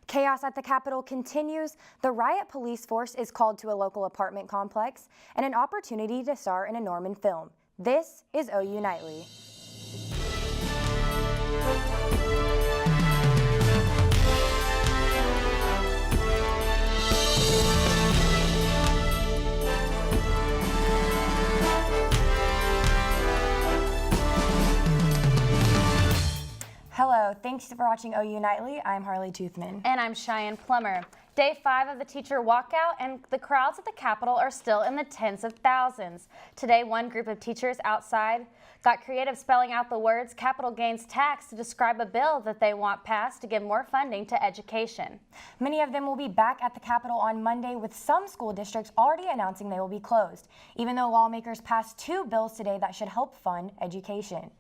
Chaos at the Capitol continues. The riot police force is called to a local apartment complex, and an opportunity to star in a Norman film. This is OU Nightly. Hello, thanks for watching OU Nightly. I'm Harlee Toothman. And I'm Cheyenne Plummer. Day 5 of the teacher walkout, and the crowds at the Capitol are still in the tens of thousands. Today, one group of teachers outside got creative, spelling out the words Capitol gains tax to describe a bill that they want passed to give more funding to education. Many of them will be back at the Capitol on Monday, with some school districts already announcing they will be closed, even though lawmakers passed 2 bills today that should help fund education.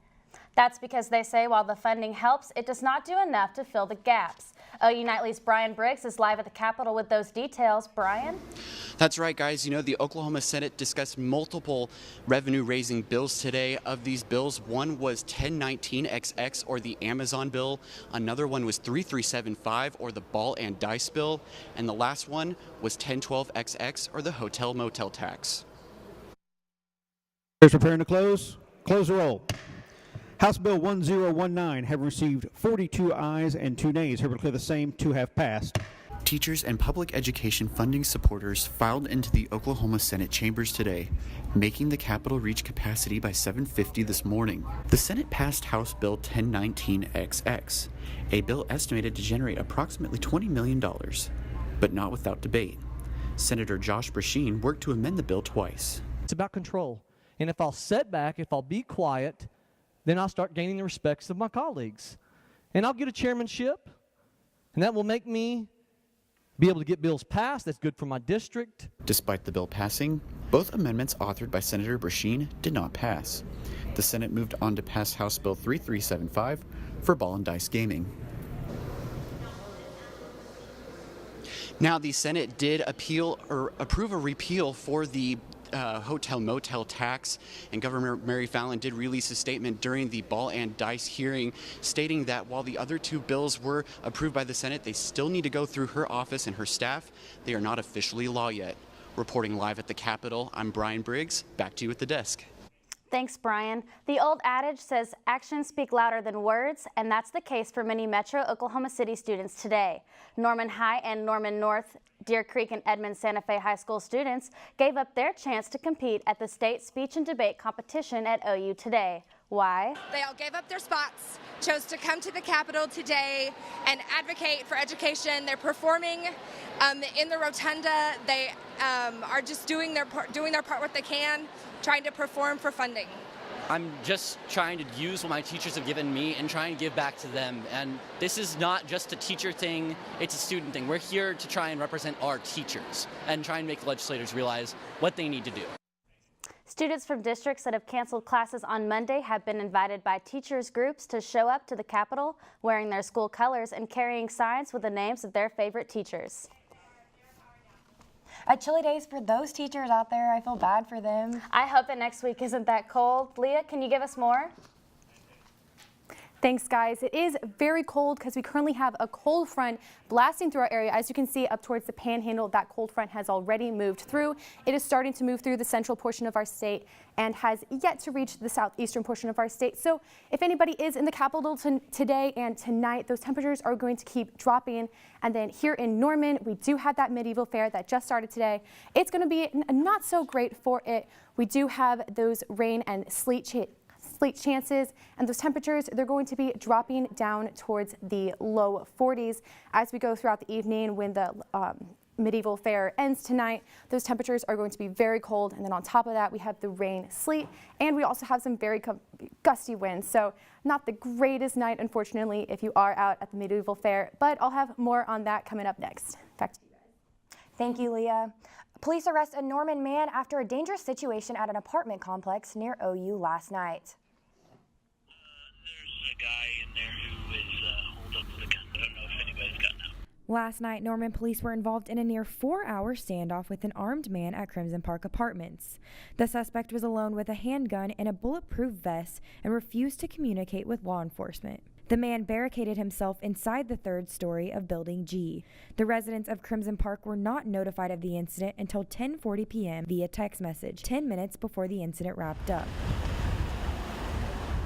That's because they say while the funding helps, it does not do enough to fill the gaps. OU Nightly's Briggs is live at the Capitol with those details. Brian? That's right, guys. You know, the Oklahoma Senate discussed multiple revenue-raising bills today. Of these bills, one was 1019XX, or the Amazon bill. Another one was 3375, or the ball and dice bill. And the last one was 1012XX, or the hotel motel tax. Preparing to close. Close the roll. House Bill 1019 have received 42 ayes and 2 nays. Hereby declare the same to have passed. Teachers and public education funding supporters filed into the Oklahoma Senate chambers today, making the Capitol reach capacity by 7:50 this morning. The Senate passed House Bill 1019XX, a bill estimated to generate approximately $20 million, but not without debate. Senator Josh Brasheen worked to amend the bill twice. It's about control. And if I'll sit back, if I'll be quiet, then I'll start gaining the respects of my colleagues. And I'll get a chairmanship, and that will make me be able to get bills passed. That's good for my district. Despite the bill passing, both amendments authored by Senator Brasheen did not pass. The Senate moved on to pass House Bill 3375 for ball and dice gaming. Now, the Senate did approve a repeal for the hotel motel tax, and Governor Mary Fallin did release a statement during the ball and dice hearing stating that while the other 2 bills were approved by the Senate, they still need to go through her office and her staff. They are not officially law yet. Reporting live at the Capitol, I'm Briggs. Back to you at the desk. Thanks, Brian. The old adage says actions speak louder than words, and that's the case for many Metro Oklahoma City students today. Norman High and Norman North, Deer Creek and Edmond Santa Fe High School students gave up their chance to compete at the state speech and debate competition at OU today. Why? They all gave up their spots, chose to come to the Capitol today and advocate for education. They're performing in the rotunda. They are just doing their part what they can, trying to perform for funding. I'm just trying to use what my teachers have given me and try and give back to them. And this is not just a teacher thing, it's a student thing. We're here to try and represent our teachers and try and make legislators realize what they need to do. Students from districts that have canceled classes on Monday have been invited by teachers groups to show up to the Capitol wearing their school colors and carrying signs with the names of their favorite teachers. A chilly days for those teachers out there. I feel bad for them. I hope that next week isn't that cold. Leah, can you give us more? Thanks, guys. It is very cold because we currently have a cold front blasting through our area. As you can see up towards the Panhandle, that cold front has already moved through. It is starting to move through the central portion of our state and has yet to reach the southeastern portion of our state. So if anybody is in the Capitol today and tonight, those temperatures are going to keep dropping. And then here in Norman, we do have that medieval fair that just started today. It's going to be not so great for it. We do have those rain and sleet chances, and those temperatures, they're going to be dropping down towards the low 40s as we go throughout the evening. When the medieval fair ends tonight, those temperatures are going to be very cold, and then on top of that we have the rain, sleet, and we also have some very gusty winds. So not the greatest night, unfortunately, if you are out at the medieval fair, but I'll have more on that coming up next. Back to you guys. Thank you, Leah. Police arrest a Norman man after a dangerous situation at an apartment complex near OU last night. There's a guy in there who is holed up with a gun. I don't know if anybody's gotten out. Last night, Norman police were involved in a near 4-hour standoff with an armed man at Crimson Park Apartments. The suspect was alone with a handgun and a bulletproof vest and refused to communicate with law enforcement. The man barricaded himself inside the third story of Building G. The residents of Crimson Park were not notified of the incident until 10:40 p.m. via text message, 10 minutes before the incident wrapped up.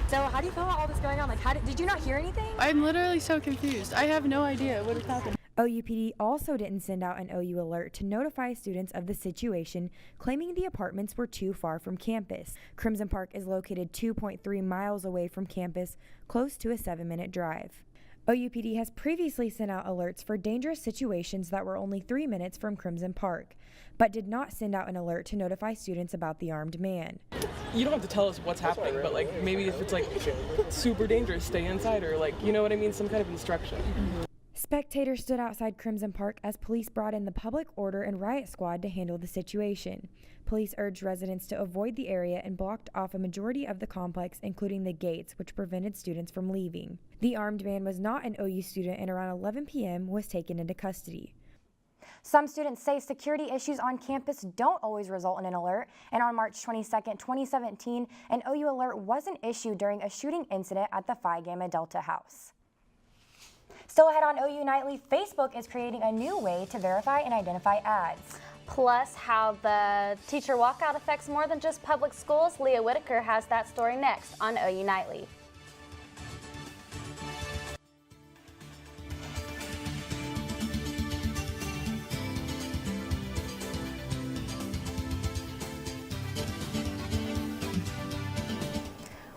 So how do you feel about all this going on? Like, did you not hear anything? I'm literally so confused. I have no idea what has happened. OUPD also didn't send out an OU alert to notify students of the situation, claiming the apartments were too far from campus. Crimson Park is located 2.3 miles away from campus, close to a 7-minute drive. OUPD has previously sent out alerts for dangerous situations that were only 3 minutes from Crimson Park, but did not send out an alert to notify students about the armed man. You don't have to tell us what's happening, but like maybe if it's like super dangerous, stay inside, or like, you know what I mean, some kind of instruction. Spectators stood outside Crimson Park as police brought in the public order and riot squad to handle the situation. Police urged residents to avoid the area and blocked off a majority of the complex, including the gates, which prevented students from leaving. The armed man was not an OU student and around 11 p.m. was taken into custody. Some students say security issues on campus don't always result in an alert, and on March 22, 2017, an OU alert wasn't issued during a shooting incident at the Phi Gamma Delta house. Still ahead on OU Nightly, Facebook is creating a new way to verify and identify ads. Plus, how the teacher walkout affects more than just public schools. Leah Whiticker has that story next on OU Nightly.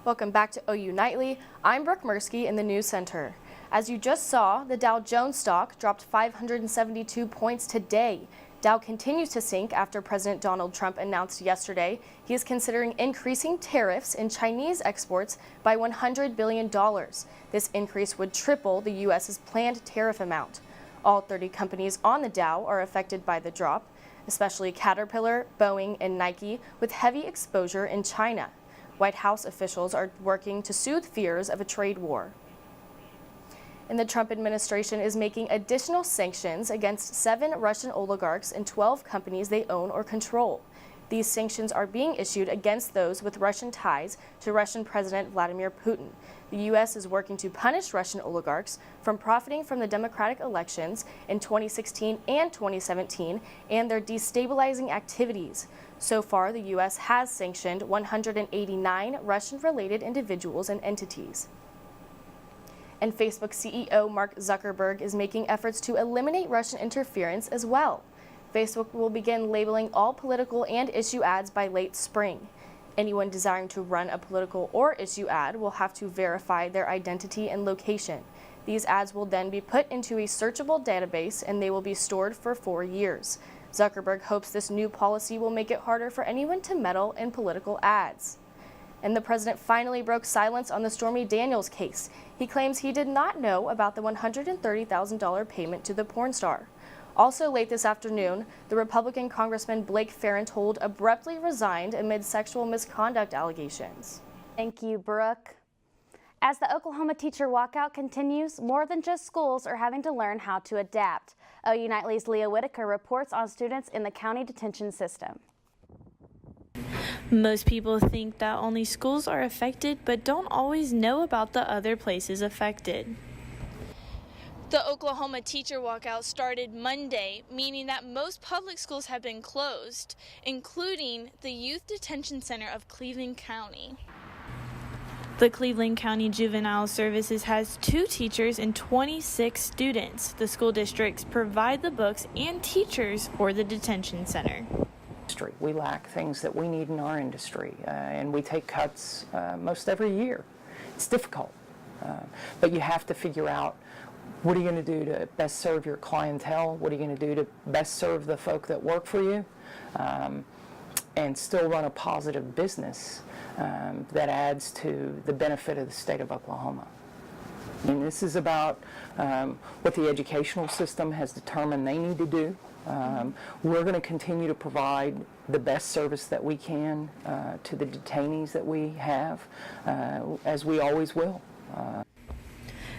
Welcome back to OU Nightly. I'm Brooke Murski in the News Center. As you just saw, the Dow Jones stock dropped 572 points today. Dow continues to sink after President Donald Trump announced yesterday he is considering increasing tariffs in Chinese exports by $100 billion. This increase would triple the U.S.'s planned tariff amount. All 30 companies on the Dow are affected by the drop, especially Caterpillar, Boeing, and Nike, with heavy exposure in China. White House officials are working to soothe fears of a trade war. And the Trump administration is making additional sanctions against 7 Russian oligarchs and 12 companies they own or control. These sanctions are being issued against those with Russian ties to Russian President Vladimir Putin. The U.S. is working to punish Russian oligarchs from profiting from the democratic elections in 2016 and 2017 and their destabilizing activities. So far, the U.S. has sanctioned 189 Russian-related individuals and entities. And Facebook CEO Mark Zuckerberg is making efforts to eliminate Russian interference as well. Facebook will begin labeling all political and issue ads by late spring. Anyone desiring to run a political or issue ad will have to verify their identity and location. These ads will then be put into a searchable database and they will be stored for 4 years. Zuckerberg hopes this new policy will make it harder for anyone to meddle in political ads. And the president finally broke silence on the Stormy Daniels case. He claims he did not know about the $130,000 payment to the porn star. Also late this afternoon, the Republican Congressman Blake Farenthold abruptly resigned amid sexual misconduct allegations. Thank you, Brooke. As the Oklahoma teacher walkout continues, more than just schools are having to learn how to adapt. OU Nightly's Leah Whiticker reports on students in the county detention system. Most people think that only schools are affected, but don't always know about the other places affected. The Oklahoma teacher walkout started Monday, meaning that most public schools have been closed, including the Youth Detention Center of Cleveland County. The Cleveland County Juvenile Services has 2 teachers and 26 students. The school districts provide the books and teachers for the detention center. We lack things that we need in our industry, and we take cuts most every year. It's difficult, but you have to figure out what are you going to do to best serve your clientele, what are you going to do to best serve the folk that work for you, and still run a positive business that adds to the benefit of the state of Oklahoma. And this is about what the educational system has determined they need to do. We're going to continue to provide the best service that we can to the detainees that we have, as we always will.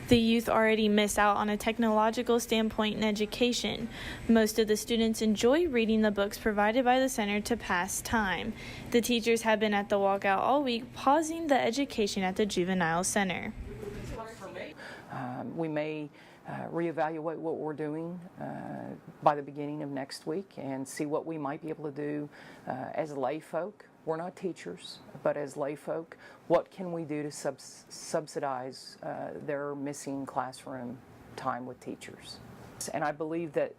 The youth already miss out on a technological standpoint in education. Most of the students enjoy reading the books provided by the center to pass time. The teachers have been at the walkout all week, pausing the education at the juvenile center. We may reevaluate what we're doing by the beginning of next week and see what we might be able to do as lay folk. We're not teachers, but as lay folk, what can we do to subsidize their missing classroom time with teachers? And I believe that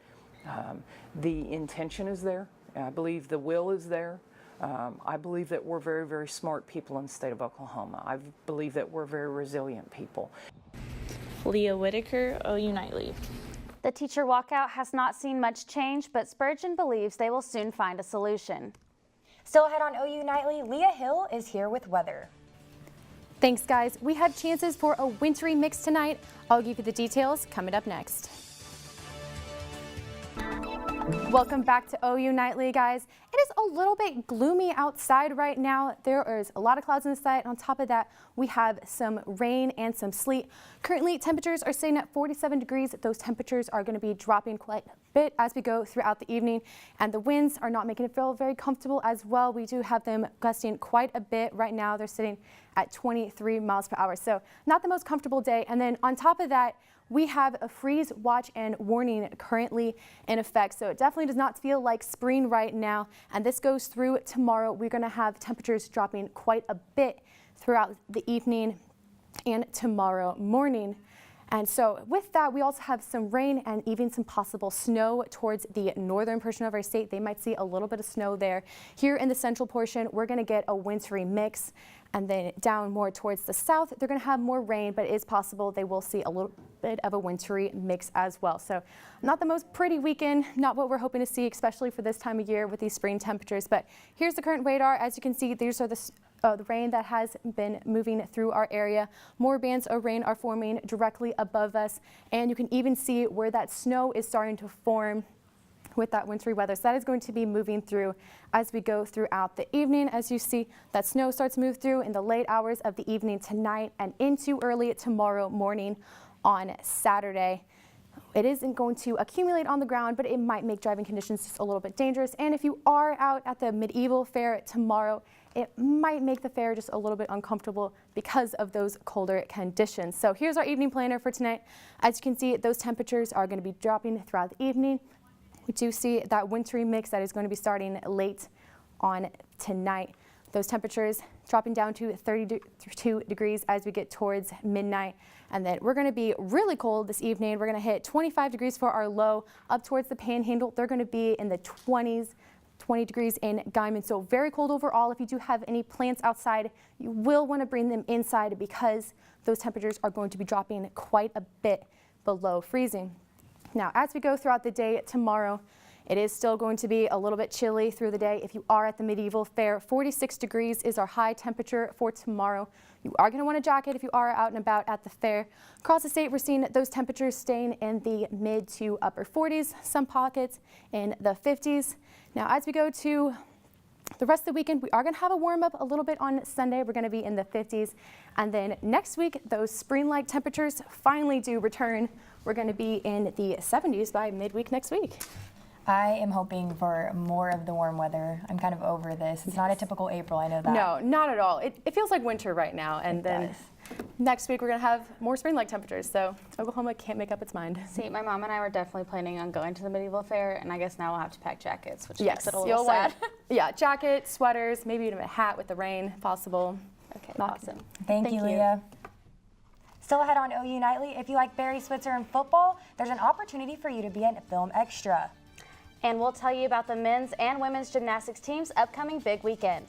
the intention is there. I believe the will is there. I believe that we're very, very smart people in the state of Oklahoma. I believe that we're very resilient people. Leah Whiticker, OU Nightly. The teacher walkout has not seen much change, but Spurgeon believes they will soon find a solution. Still ahead on OU Nightly, Leah Hill is here with weather. Thanks, guys. We have chances for a wintry mix tonight. I'll give you the details coming up next. Welcome back to OU Nightly, guys. It is a little bit gloomy outside right now. There is a lot of clouds in the sky. On top of that, we have some rain and some sleet. Currently, temperatures are staying at 47 degrees. Those temperatures are going to be dropping quite a bit as we go throughout the evening, and the winds are not making it feel very comfortable as well. We do have them gusting quite a bit right now. They're sitting at 23 miles per hour, so not the most comfortable day. And then on top of that, we have a freeze watch and warning currently in effect, so it definitely does not feel like spring right now, and this goes through tomorrow. We're going to have temperatures dropping quite a bit throughout the evening and tomorrow morning. And so with that, we also have some rain and even some possible snow towards the northern portion of our state. They might see a little bit of snow there. Here in the central portion, we're going to get a wintry mix. And then down more towards the south, they're going to have more rain, but it is possible they will see a little bit of a wintry mix as well. So not the most pretty weekend, not what we're hoping to see, especially for this time of year with these spring temperatures. But here's the current radar. As you can see, these are the rain that has been moving through our area. More bands of rain are forming directly above us, and you can even see where that snow is starting to form with that wintry weather. So that is going to be moving through as we go throughout the evening. As you see, that snow starts to move through in the late hours of the evening tonight and into early tomorrow morning on Saturday. It isn't going to accumulate on the ground, but it might make driving conditions just a little bit dangerous. And if you are out at the medieval fair tomorrow, it might make the fair just a little bit uncomfortable because of those colder conditions. So here's our evening planner for tonight. As you can see, those temperatures are going to be dropping throughout the evening. We do see that wintry mix that is going to be starting late on tonight. Those temperatures dropping down to 32 degrees as we get towards midnight. And then we're going to be really cold this evening. We're going to hit 25 degrees for our low. Up towards the Panhandle, they're going to be in the 20s, 20 degrees in Guyman. So very cold overall. If you do have any plants outside, you will want to bring them inside because those temperatures are going to be dropping quite a bit below freezing. Now, as we go throughout the day tomorrow, it is still going to be a little bit chilly through the day. If you are at the medieval fair, 46 degrees is our high temperature for tomorrow. You are going to want a jacket if you are out and about at the fair. Across the state, we're seeing those temperatures staying in the mid to upper 40s, some pockets in the 50s. Now, as we go to the rest of the weekend, we are going to have a warm up a little bit on Sunday. We're going to be in the 50s. And then next week, those spring-like temperatures finally do return. We're going to be in the 70s by midweek next week. I am hoping for more of the warm weather. I'm kind of over this. It's not a typical April, I know that. No, not at all. It feels like winter right now. And then next week we're going to have more spring-like temperatures. So Oklahoma can't make up its mind. See, my mom and I were definitely planning on going to the medieval fair, and I guess now we'll have to pack jackets, which makes it a little sad. Yeah, jackets, sweaters, maybe even a hat with the rain possible. Okay, awesome. Thank you, Leah. Still ahead on OU Nightly, if you like Barry Switzer and football, there's an opportunity for you to be in Film Extra. And we'll tell you about the men's and women's gymnastics team's upcoming big weekend.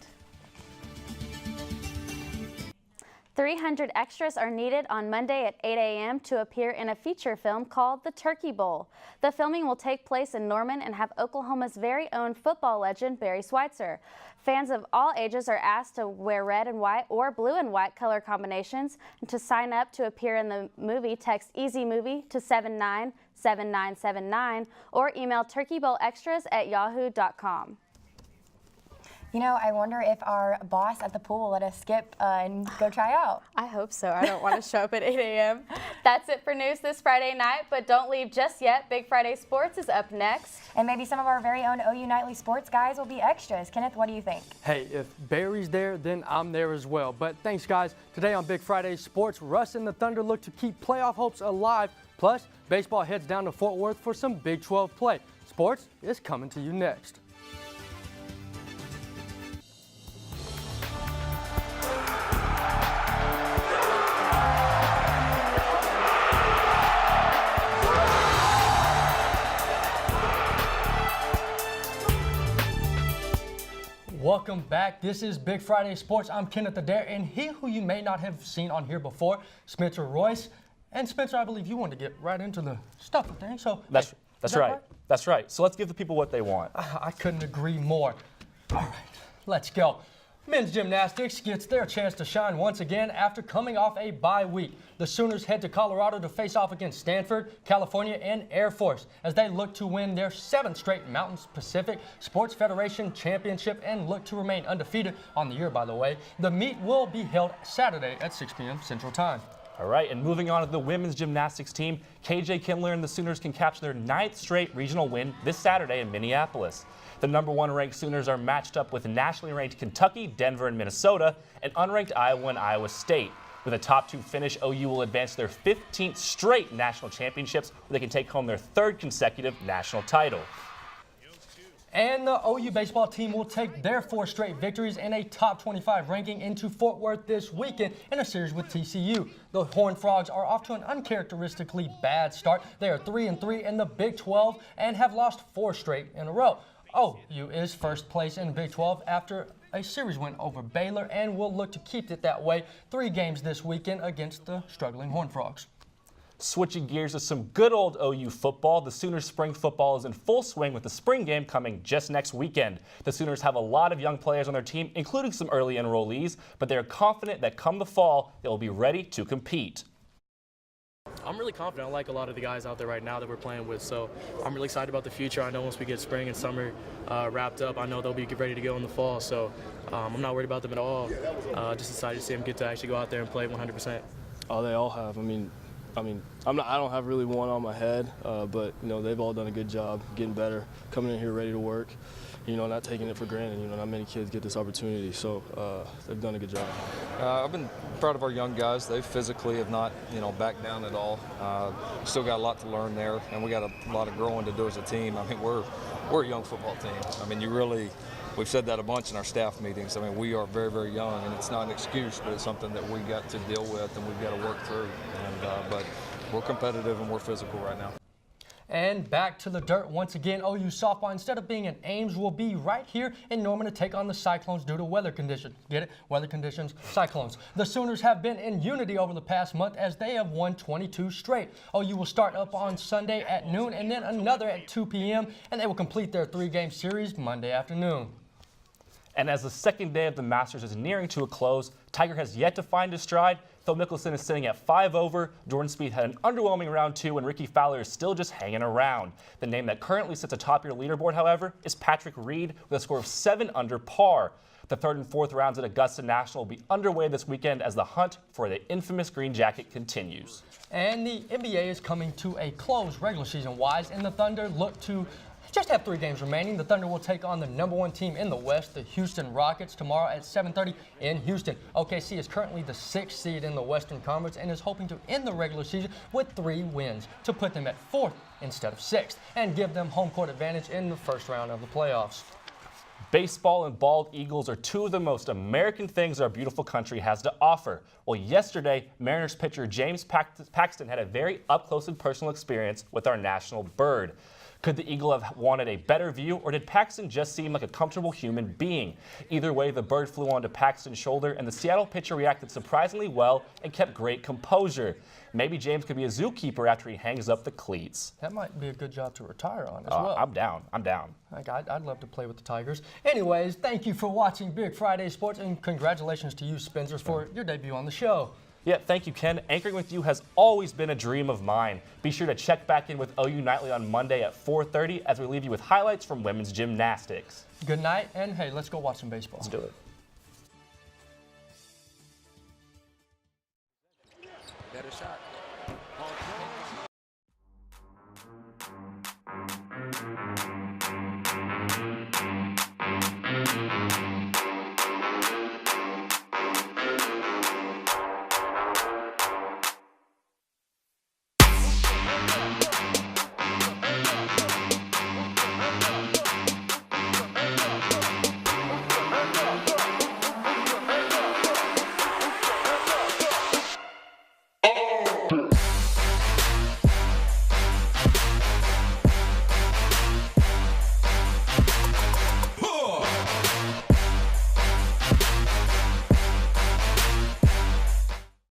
300 extras are needed on Monday at 8 a.m. to appear in a feature film called The Turkey Bowl. The filming will take place in Norman and have Oklahoma's very own football legend Barry Switzer. Fans of all ages are asked to wear red and white or blue and white color combinations. And to sign up to appear in the movie, text EASY MOVIE to 797979 or email turkeybowlextras@yahoo.com. You know, I wonder if our boss at the pool will let us skip and go try out. I hope so. I don't want to show up at 8 a.m. That's it for news this Friday night, but don't leave just yet. Big Friday Sports is up next. And maybe some of our very own OU Nightly Sports guys will be extras. Kenneth, what do you think? Hey, if Barry's there, then I'm there as well. But thanks, guys. Today on Big Friday Sports, Russ and the Thunder look to keep playoff hopes alive. Plus, baseball heads down to Fort Worth for some Big 12 play. Sports is coming to you next. Welcome back. This is Big Friday Sports. I'm Kenneth Adair, and he who you may not have seen on here before, Spencer Royce. And Spencer, I believe you want to get right into the stuff of things. So That's that right. right? That's right. So let's give the people what they want. I couldn't agree more. All right, let's go. Men's gymnastics gets their chance to shine once again after coming off a bye week. The Sooners head to Colorado to face off against Stanford, California, and Air Force as they look to win their 7th straight Mountain Pacific Sports Federation Championship and look to remain undefeated on the year, by the way. The meet will be held Saturday at 6 p.m. Central Time. All right, and moving on to the women's gymnastics team, KJ Kindler and the Sooners can capture their 9th straight regional win this Saturday in Minneapolis. The number 1 ranked Sooners are matched up with nationally ranked Kentucky, Denver, and Minnesota, and unranked Iowa and Iowa State. With a top 2 finish, OU will advance to their 15th straight national championships, where they can take home their 3rd consecutive national title. And the OU baseball team will take their 4 straight victories and a top 25 ranking into Fort Worth this weekend in a series with TCU. The Horned Frogs are off to an uncharacteristically bad start. They are 3-3 in the Big 12 and have lost 4 straight in a row. OU is first place in the Big 12 after a series win over Baylor and will look to keep it that way. 3 games this weekend against the struggling Horned Frogs. Switching gears to some good old OU football, the Sooners spring football is in full swing with the spring game coming just next weekend. The Sooners have a lot of young players on their team, including some early enrollees, but they're confident that come the fall, they will be ready to compete. I'm really confident. I like a lot of the guys out there right now that we're playing with, so I'm really excited about the future. I know once we get spring and summer wrapped up, I know they'll be ready to go in the fall, so I'm not worried about them at all. Just excited to see them get to actually go out there and play 100%. Oh, they all have. I mean, I don't have really one on my head, but you know they've all done a good job getting better, coming in here ready to work. You know, not taking it for granted. You know, not many kids get this opportunity, so they've done a good job. I've been proud of our young guys. They physically have not, backed down at all. Still got a lot to learn there, and we got a lot of growing to do as a team. I mean, we're a young football team. I mean, we've said that a bunch in our staff meetings. I mean, we are very, very young, and it's not an excuse, but it's something that we got to deal with and we've got to work through. But we're competitive and we're physical right now. And back to the dirt once again. OU softball, instead of being in Ames, will be right here in Norman to take on the Cyclones due to weather conditions. Get it? Weather conditions, Cyclones. The Sooners have been in unity over the past month as they have won 22 straight. OU will start up on Sunday at noon and then another at 2 p.m. and they will complete their 3-game series Monday afternoon. And as the second day of the Masters is nearing to a close, Tiger has yet to find his stride. Phil Mickelson is sitting at 5 over. Jordan Spieth had an underwhelming round 2, and Ricky Fowler is still just hanging around. The name that currently sits atop your leaderboard, however, is Patrick Reed with a score of 7 under par. The 3rd and 4th rounds at Augusta National will be underway this weekend as the hunt for the infamous green jacket continues. And the NBA is coming to a close regular season-wise, and the Thunder look to just have 3 games remaining. The Thunder will take on the number 1 team in the West, the Houston Rockets, tomorrow at 7:30 in Houston. OKC is currently the 6th seed in the Western Conference and is hoping to end the regular season with 3 wins to put them at 4th instead of 6th and give them home court advantage in the first round of the playoffs. Baseball and bald eagles are 2 of the most American things our beautiful country has to offer. Well, yesterday, Mariners pitcher James Paxton had a very up-close and personal experience with our national bird. Could the eagle have wanted a better view, or did Paxton just seem like a comfortable human being? Either way, the bird flew onto Paxton's shoulder, and the Seattle pitcher reacted surprisingly well and kept great composure. Maybe James could be a zookeeper after he hangs up the cleats. That might be a good job to retire on as well. I'm down. I'd love to play with the Tigers. Anyways, thank you for watching Big Friday Sports, and congratulations to you, Spencer, for your debut on the show. Yeah, thank you, Ken. Anchoring with you has always been a dream of mine. Be sure to check back in with OU Nightly on Monday at 4:30 as we leave you with highlights from women's gymnastics. Good night, and hey, let's go watch some baseball. Let's do it.